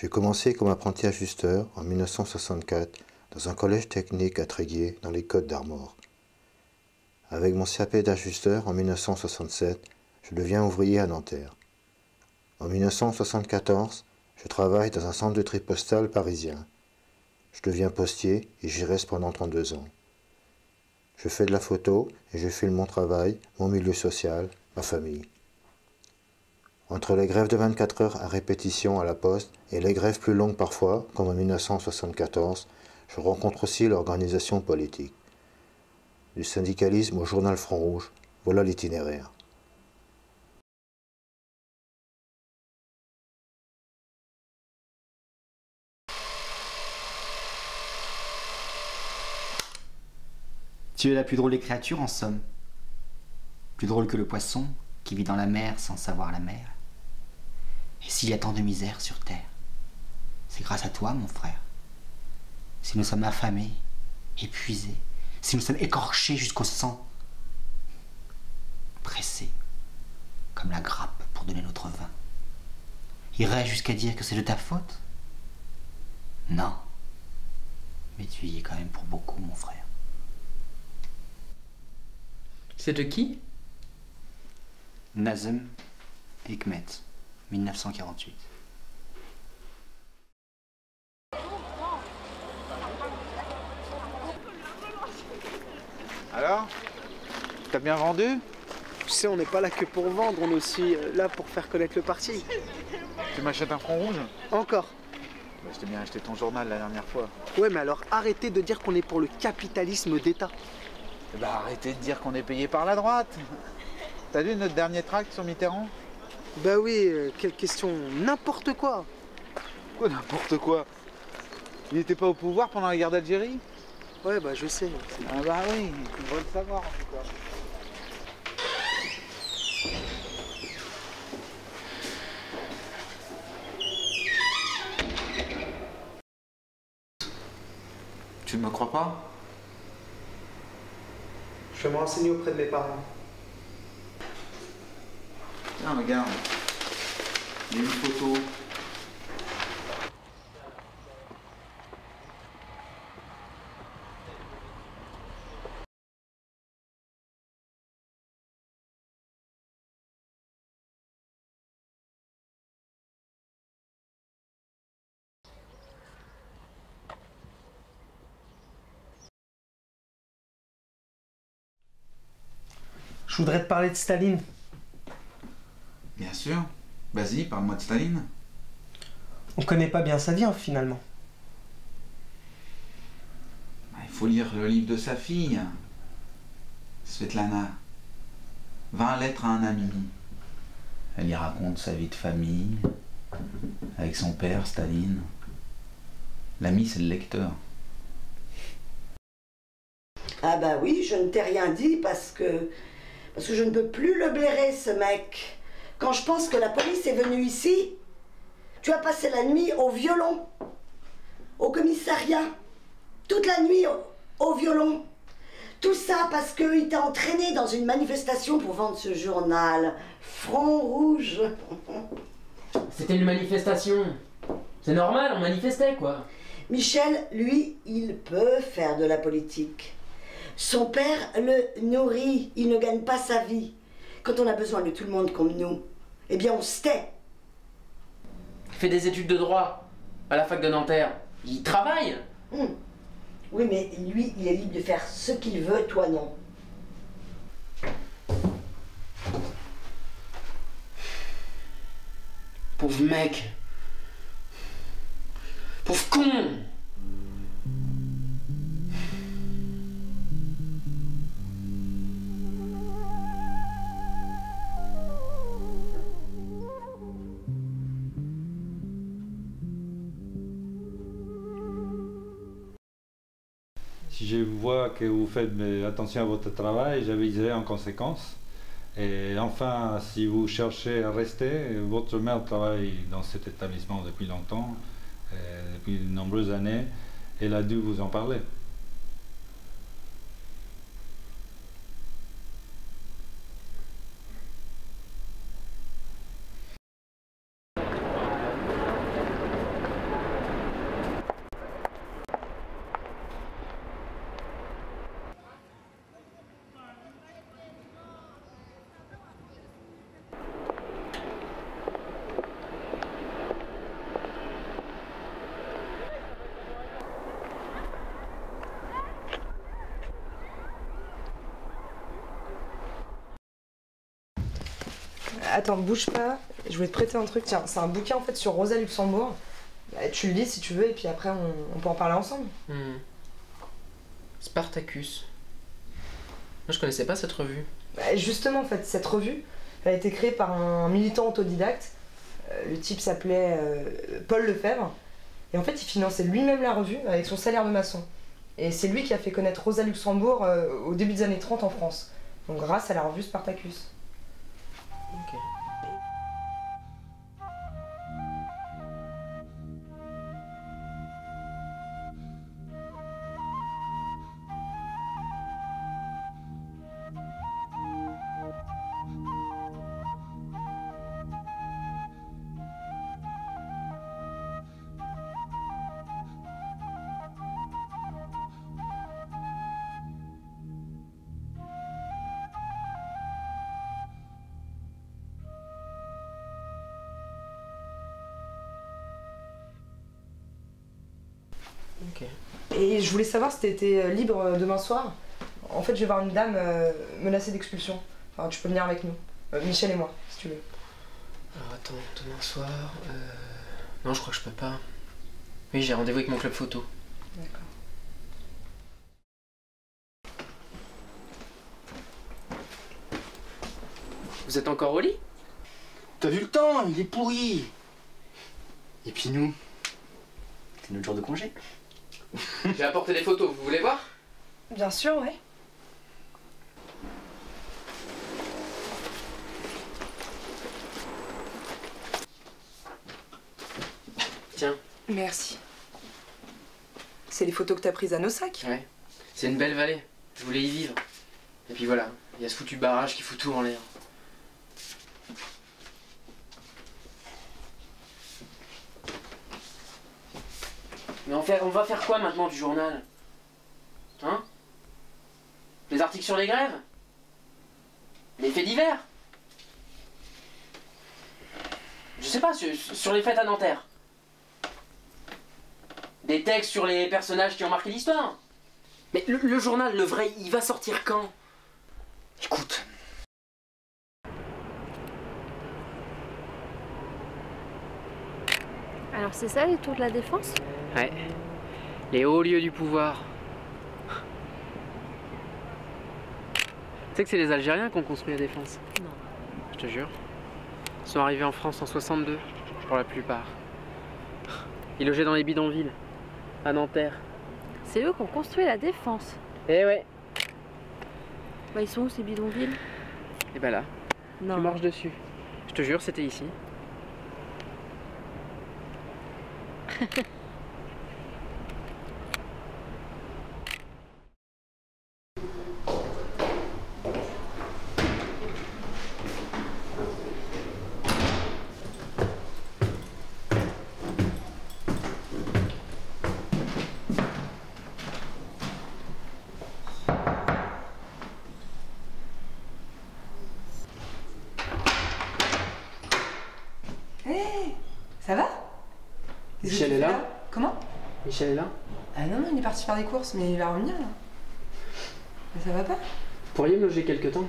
J'ai commencé comme apprenti ajusteur en 1964 dans un collège technique à Tréguier dans les Côtes d'Armor. Avec mon CAP d'ajusteur en 1967, je deviens ouvrier à Nanterre. En 1974, je travaille dans un centre de tri postal parisien. Je deviens postier et j'y reste pendant 32 ans. Je fais de la photo et je filme mon travail, mon milieu social, ma famille. Entre les grèves de 24 heures à répétition à la poste et les grèves plus longues parfois, comme en 1974, je rencontre aussi l'organisation politique. Du syndicalisme au journal Front Rouge, voilà l'itinéraire. Tu es la plus drôle des créatures, en somme. Plus drôle que le poisson qui vit dans la mer sans savoir la mer. Et s'il y a tant de misère sur terre, c'est grâce à toi, mon frère. Si nous sommes affamés, épuisés, si nous sommes écorchés jusqu'au sang, pressés, comme la grappe pour donner notre vin, irais-je jusqu'à dire que c'est de ta faute? Non. Mais tu y es quand même pour beaucoup, mon frère. C'est de qui? Nazım Hikmet, 1948. Alors? T'as bien vendu? Tu sais, on n'est pas là que pour vendre, on est aussi là pour faire connaître le parti. Tu m'achètes un front rouge? Encore? Bah, je t'ai bien acheté ton journal la dernière fois. Ouais, mais alors arrêtez de dire qu'on est pour le capitalisme d'État. Bah arrêtez de dire qu'on est payé par la droite. T'as lu notre dernier tract sur Mitterrand? Bah oui, quelle question, n'importe quoi. Quoi n'importe quoi? Il était pas au pouvoir pendant la guerre d'Algérie? Ouais, bah je sais. Ah bah oui, tu devrais le savoir en tout cas. Tu ne me crois pas? Je vais me renseigner auprès de mes parents. Tiens, regarde. Il y a une photo. Je voudrais te parler de Staline. Bien sûr. Vas-y, parle-moi de Staline. On connaît pas bien sa vie, hein, finalement. Bah, il faut lire le livre de sa fille, Svetlana. 20 lettres à un ami. Elle y raconte sa vie de famille, avec son père, Staline. L'ami, c'est le lecteur. Ah bah oui, je ne t'ai rien dit parce que je ne peux plus le blairer, ce mec. Quand je pense que la police est venue ici, tu as passé la nuit au violon, au commissariat, toute la nuit au violon. Tout ça parce qu'il t'a entraîné dans une manifestation pour vendre ce journal, Front Rouge. C'était une manifestation. C'est normal, on manifestait, quoi. Michel, lui, il peut faire de la politique. Son père le nourrit, il ne gagne pas sa vie. Quand on a besoin de tout le monde comme nous, eh bien on se tait. Il fait des études de droit à la fac de Nanterre. Il travaille. Oui, mais lui, il est libre de faire ce qu'il veut, toi non. Pauvre mec. Pauvre con. Si je vois que vous faites attention à votre travail, j'aviserai en conséquence. Et enfin, si vous cherchez à rester, votre mère travaille dans cet établissement depuis longtemps, depuis de nombreuses années. Elle a dû vous en parler. Attends, bouge pas. Je voulais te prêter un truc. Tiens, c'est un bouquin en fait sur Rosa Luxembourg. Bah, tu le lis si tu veux et puis après on peut en parler ensemble. Spartacus. Moi je connaissais pas cette revue. Bah, justement en fait, cette revue, elle a été créée par un militant autodidacte. Le type s'appelait Paul Lefebvre. Et en fait, il finançait lui-même la revue avec son salaire de maçon. Et c'est lui qui a fait connaître Rosa Luxembourg au début des années 30 en France. Donc grâce à la revue Spartacus. Ok. Ok. Et je voulais savoir si t'étais libre demain soir. En fait, je vais voir une dame menacée d'expulsion. Enfin, tu peux venir avec nous. Michel et moi, si tu veux. Alors attends, demain soir... Non, je crois que je peux pas. Oui, j'ai rendez-vous avec mon club photo. D'accord. Vous êtes encore au lit? T'as vu le temps? Il est pourri. Et puis nous, c'est notre jour de congé. J'ai apporté des photos, vous voulez voir? Bien sûr, ouais. Tiens. Merci. C'est les photos que t'as prises à Nossac? Ouais. C'est une belle vallée. Je voulais y vivre. Et puis voilà, il y a ce foutu barrage qui fout tout en l'air. Mais on va faire quoi maintenant du journal? Hein? Les articles sur les grèves? Les faits divers? Je sais pas, sur les fêtes à Nanterre. Des textes sur les personnages qui ont marqué l'histoire. Mais le journal, le vrai, il va sortir quand? Écoute. Alors c'est ça les tours de la Défense? Ouais. Les hauts lieux du pouvoir. Tu sais que c'est les Algériens qui ont construit la Défense? Non. Je te jure. Ils sont arrivés en France en 62, pour la plupart. Ils logeaient dans les bidonvilles, à Nanterre. C'est eux qui ont construit la Défense. Eh ouais. Bah ils sont où ces bidonvilles? Et bah là, Non. tu marches dessus. Je te jure, c'était ici. Hé, ça va? Michel est là? Comment? Michel est là? Ah non, il est parti faire des courses, mais il va revenir là. Mais ça va pas? Vous pourriez me loger quelque temps?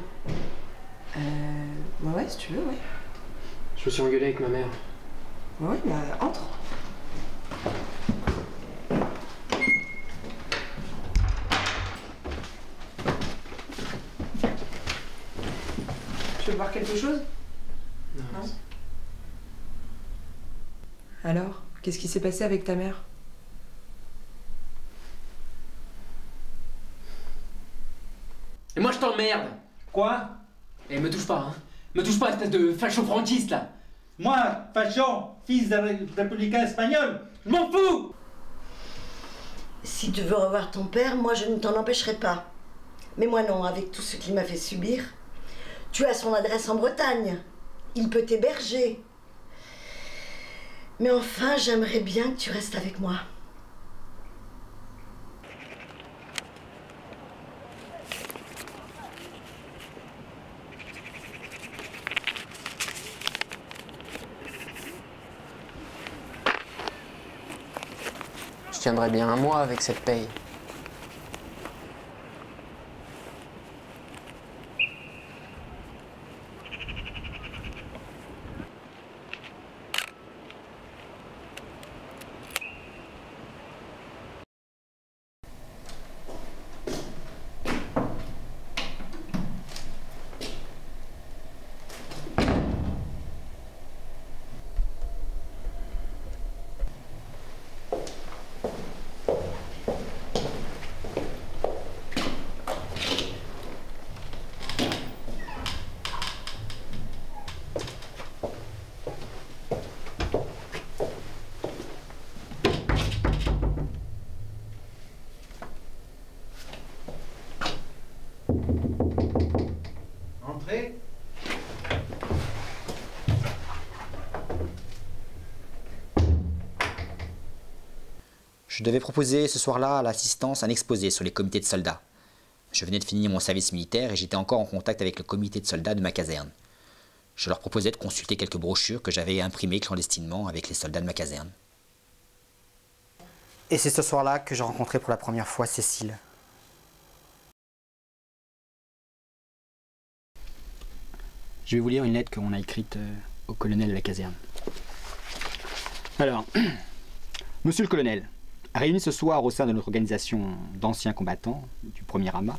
Ouais, si tu veux, ouais. Je me suis engueulé avec ma mère. Ouais, bah entre. Tu veux boire quelque chose? Non. Alors, qu'est-ce qui s'est passé avec ta mère? Et moi je t'emmerde! Quoi? Et me touche pas, hein! Me touche pas, espèce de facho-franquiste là! Moi, facho, fils de républicain espagnol, je m'en fous! Si tu veux revoir ton père, moi je ne t'en empêcherai pas. Mais moi non, avec tout ce qu'il m'a fait subir. Tu as son adresse en Bretagne. Il peut t'héberger. Mais enfin, j'aimerais bien que tu restes avec moi. Je tiendrai bien un mois avec cette paye. Entrez. Je devais proposer ce soir-là à l'assistance un exposé sur les comités de soldats. Je venais de finir mon service militaire et j'étais encore en contact avec le comité de soldats de ma caserne. Je leur proposais de consulter quelques brochures que j'avais imprimées clandestinement avec les soldats de ma caserne. Et c'est ce soir-là que j'ai rencontré pour la première fois Cécile. Je vais vous lire une lettre qu'on a écrite au colonel de la caserne. Alors, Monsieur le colonel, réunis ce soir au sein de notre organisation d'anciens combattants du 1er Rama,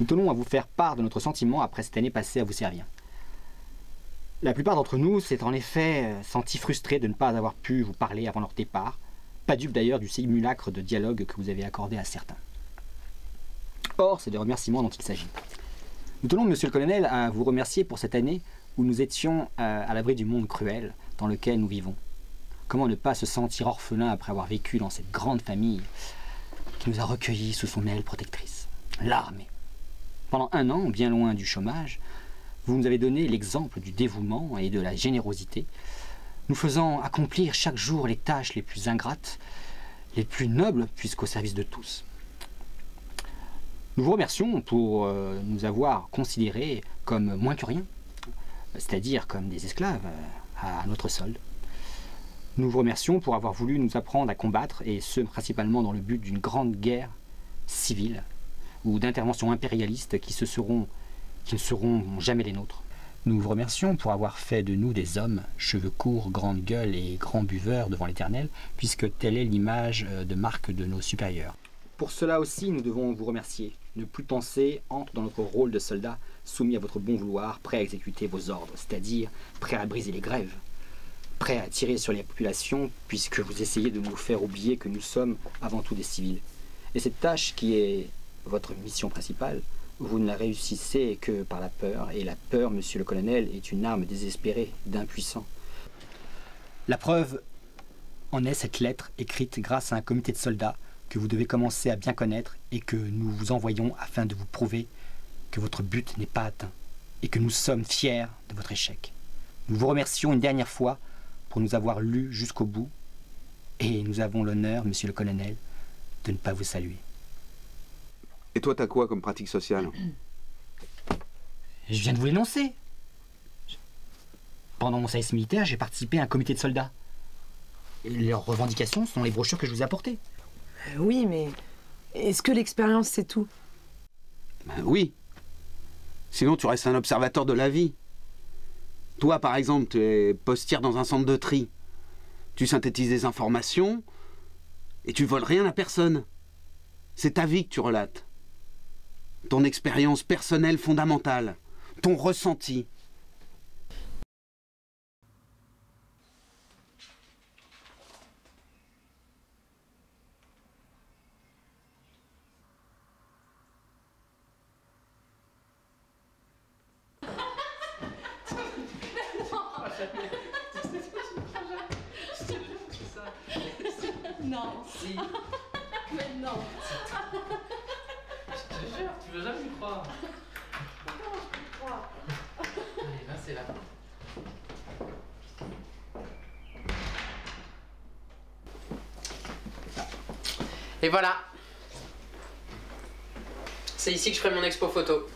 nous tenons à vous faire part de notre sentiment après cette année passée à vous servir. La plupart d'entre nous s'est en effet senti frustrés de ne pas avoir pu vous parler avant leur départ, pas dupe d'ailleurs du simulacre de dialogue que vous avez accordé à certains. Or, c'est des remerciements dont il s'agit. Nous tenons, monsieur le colonel, à vous remercier pour cette année où nous étions à l'abri du monde cruel dans lequel nous vivons. Comment ne pas se sentir orphelin après avoir vécu dans cette grande famille qui nous a recueillis sous son aile protectrice, l'armée. Pendant 1 an, bien loin du chômage, vous nous avez donné l'exemple du dévouement et de la générosité, nous faisant accomplir chaque jour les tâches les plus ingrates, les plus nobles, puisqu'au service de tous. Nous vous remercions pour nous avoir considérés comme moins que rien, c'est-à-dire comme des esclaves à notre solde. Nous vous remercions pour avoir voulu nous apprendre à combattre, et ce, principalement dans le but d'une grande guerre civile ou d'interventions impérialistes qui ne seront jamais les nôtres. Nous vous remercions pour avoir fait de nous des hommes, cheveux courts, grande gueule et grands buveurs devant l'Éternel, puisque telle est l'image de marque de nos supérieurs. Pour cela aussi, nous devons vous remercier. Ne plus penser entre dans notre rôle de soldat, soumis à votre bon vouloir, prêt à exécuter vos ordres, c'est-à-dire prêt à briser les grèves, prêt à tirer sur les populations, puisque vous essayez de nous faire oublier que nous sommes avant tout des civils. Et cette tâche qui est votre mission principale, vous ne la réussissez que par la peur, et la peur, monsieur le colonel, est une arme désespérée d'impuissants. La preuve en est cette lettre écrite grâce à un comité de soldats que vous devez commencer à bien connaître et que nous vous envoyons afin de vous prouver que votre but n'est pas atteint et que nous sommes fiers de votre échec. Nous vous remercions une dernière fois pour nous avoir lus jusqu'au bout et nous avons l'honneur, monsieur le colonel, de ne pas vous saluer. Et toi, t'as quoi comme pratique sociale? Je viens de vous l'énoncer. Pendant mon service militaire, j'ai participé à un comité de soldats. Et leurs revendications sont les brochures que je vous ai apportées. Oui, mais est-ce que l'expérience, c'est tout? Ben oui. Sinon, tu restes un observateur de la vie. Toi, par exemple, tu es postière dans un centre de tri. Tu synthétises des informations et tu voles rien à personne. C'est ta vie que tu relates. Ton expérience personnelle fondamentale. Ton ressenti. Non. Si. Mais non. Je te jure, tu vas jamais y croire. Comment je peux y croire? Allez, là, c'est là. Et voilà. C'est ici que je ferai mon expo photo.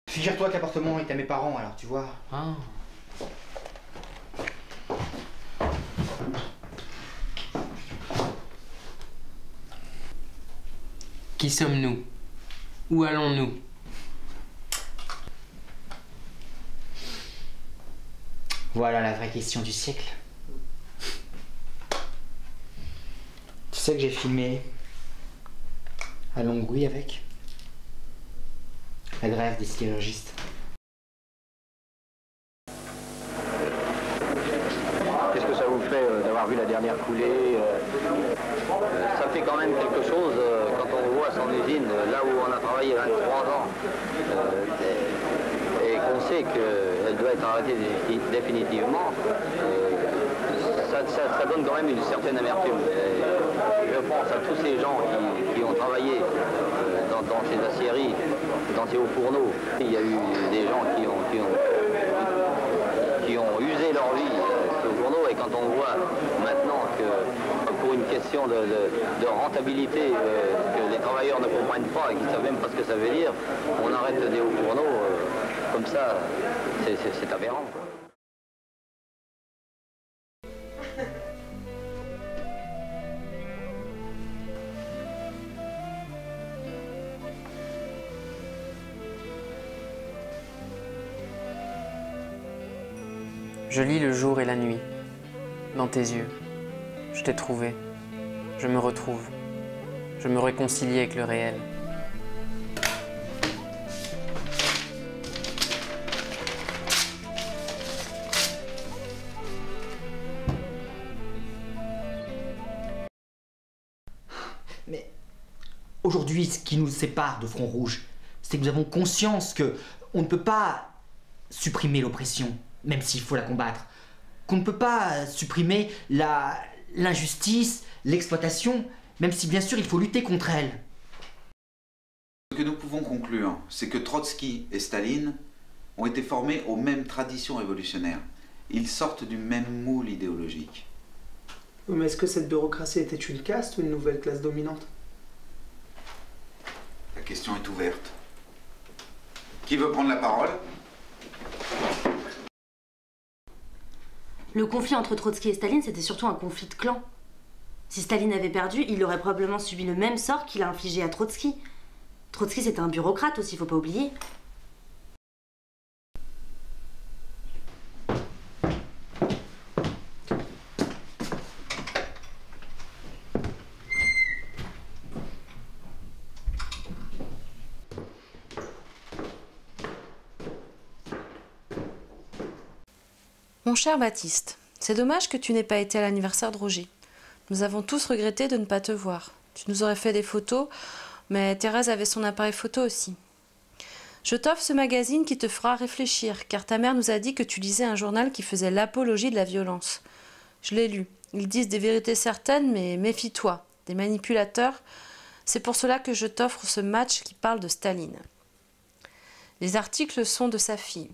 Figure-toi que l'appartement est à mes parents, alors tu vois. Ah. Qui sommes-nous? Où allons-nous? Voilà la vraie question du siècle. sais que j'ai filmé à Longwy avec. Elle rêve des chirurgistes. Qu'est-ce que ça vous fait d'avoir vu la dernière coulée ça fait quand même quelque chose quand on voit son usine, là où on a travaillé 23 ans, et qu'on sait qu'elle doit être arrêtée définitivement. Ça donne quand même une certaine amertume. Je pense à tous ces gens qui ont travaillé dans ces aciéries, dans ces hauts fourneaux. Il y a eu des gens qui ont usé leur vie aux fourneaux, et quand on voit maintenant que pour une question de rentabilité que les travailleurs ne comprennent pas et qui ne savent même pas ce que ça veut dire, on arrête des hauts fourneaux comme ça, c'est aberrant, quoi. Je lis le jour et la nuit, dans tes yeux. Je t'ai trouvé, je me retrouve, je me réconcilie avec le réel. Mais aujourd'hui, ce qui nous sépare de Front Rouge, c'est que nous avons conscience que on ne peut pas supprimer l'oppression, même s'il faut la combattre. Qu'on ne peut pas supprimer l'injustice, l'exploitation, même si bien sûr il faut lutter contre elle. Ce que nous pouvons conclure, c'est que Trotsky et Staline ont été formés aux mêmes traditions révolutionnaires. Ils sortent du même moule idéologique. Mais est-ce que cette bureaucratie était une caste ou une nouvelle classe dominante? La question est ouverte. Qui veut prendre la parole? Le conflit entre Trotsky et Staline, c'était surtout un conflit de clan. Si Staline avait perdu, il aurait probablement subi le même sort qu'il a infligé à Trotsky. Trotsky, c'était un bureaucrate aussi, faut pas oublier. Mon cher Baptiste, c'est dommage que tu n'aies pas été à l'anniversaire de Roger. Nous avons tous regretté de ne pas te voir. Tu nous aurais fait des photos, mais Thérèse avait son appareil photo aussi. Je t'offre ce magazine qui te fera réfléchir, car ta mère nous a dit que tu lisais un journal qui faisait l'apologie de la violence. Je l'ai lu. Ils disent des vérités certaines, mais méfie-toi, des manipulateurs. C'est pour cela que je t'offre ce match qui parle de Staline. Les articles sont de sa fille.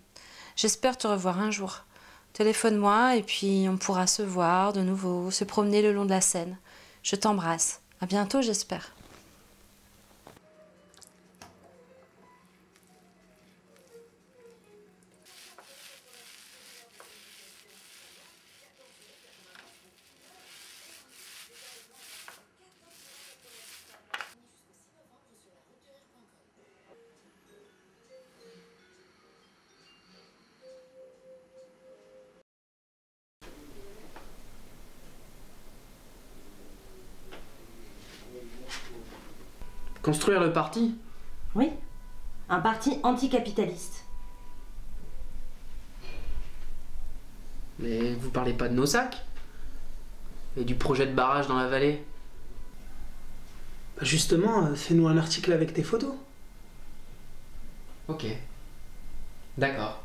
J'espère te revoir un jour. Téléphone-moi et puis on pourra se voir de nouveau, se promener le long de la Seine. Je t'embrasse. À bientôt, j'espère. Construire le parti? Oui, un parti anticapitaliste. Mais vous parlez pas de nos sacs? Et du projet de barrage dans la vallée? Bah justement, fais-nous un article avec tes photos. Ok. D'accord.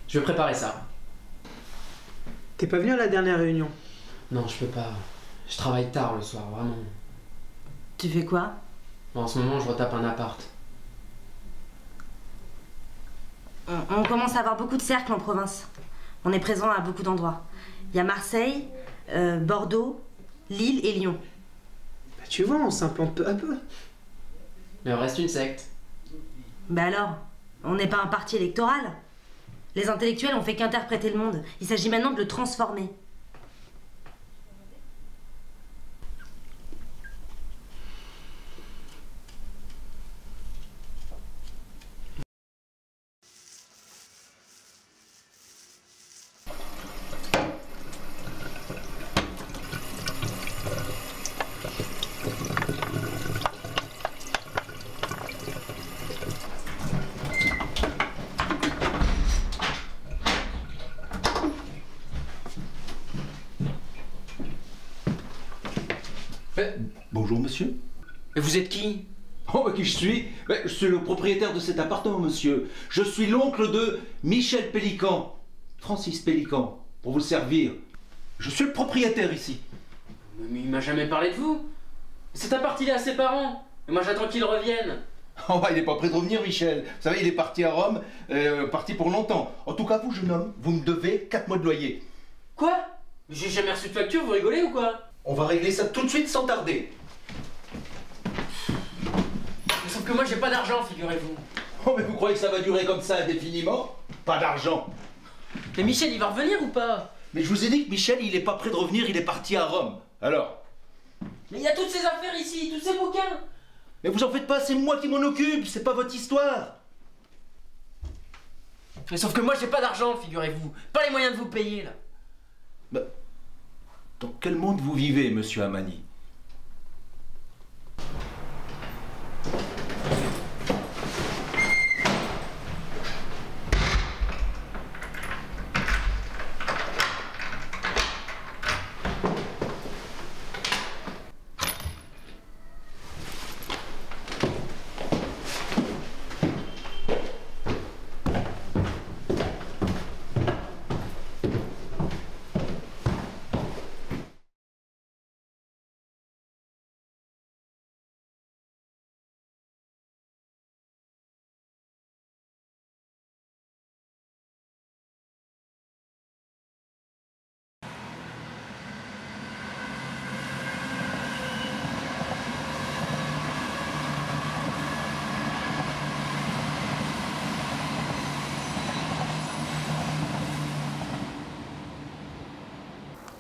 Je vais préparer ça. T'es pas venu à la dernière réunion? Non, je peux pas. Je travaille tard le soir, vraiment. Tu fais quoi? En ce moment, je retape un appart. On commence à avoir beaucoup de cercles en province. On est présent à beaucoup d'endroits. Il y a Marseille, Bordeaux, Lille et Lyon. Bah tu vois, on s'implante peu à peu. Mais on reste une secte. Bah alors, on n'est pas un parti électoral. Les intellectuels ont fait qu'interpréter le monde. Il s'agit maintenant de le transformer. Bonjour monsieur. Et vous êtes qui? Oh, qui je suis? Je suis le propriétaire de cet appartement, monsieur. Je suis l'oncle de Michel Pélican. Francis Pélican, pour vous servir. Je suis le propriétaire ici. Mais il m'a jamais parlé de vous. Cet appart, il est à ses parents. Et moi, j'attends qu'ils reviennent. Oh, bah, il n'est pas prêt de revenir, Michel. Vous savez, il est parti à Rome, parti pour longtemps. En tout cas, vous, jeune homme, vous me devez 4 mois de loyer. Quoi? J'ai jamais reçu de facture, vous rigolez ou quoi? On va régler ça tout de suite sans tarder. Sauf que moi, j'ai pas d'argent, figurez-vous. Oh, mais vous croyez que ça va durer comme ça indéfiniment? Pas d'argent. Mais Michel, il va revenir ou pas? Mais je vous ai dit que Michel, il est pas prêt de revenir, il est parti à Rome. Alors? Mais il y a toutes ces affaires ici, tous ces bouquins. Mais vous en faites pas, c'est moi qui m'en occupe, c'est pas votre histoire. Mais sauf que moi, j'ai pas d'argent, figurez-vous. Pas les moyens de vous payer, là. Bah, dans quel monde vous vivez, monsieur Amani?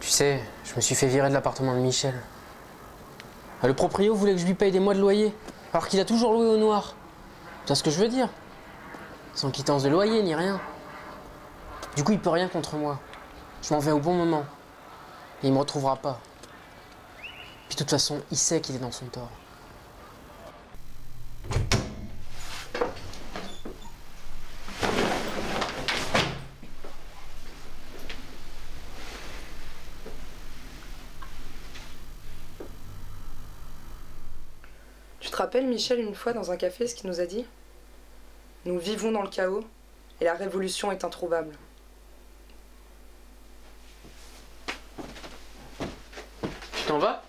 Tu sais, je me suis fait virer de l'appartement de Michel. Le proprio voulait que je lui paye des mois de loyer, alors qu'il a toujours loué au noir. Tu vois ce que je veux dire? Sans quittance de loyer, ni rien. Du coup, il peut rien contre moi. Je m'en vais au bon moment. Et il me retrouvera pas. Puis de toute façon, il sait qu'il est dans son tort. Tu te rappelles, Michel, une fois dans un café, ce qu'il nous a dit? Nous vivons dans le chaos et la révolution est introuvable. Tu t'en vas?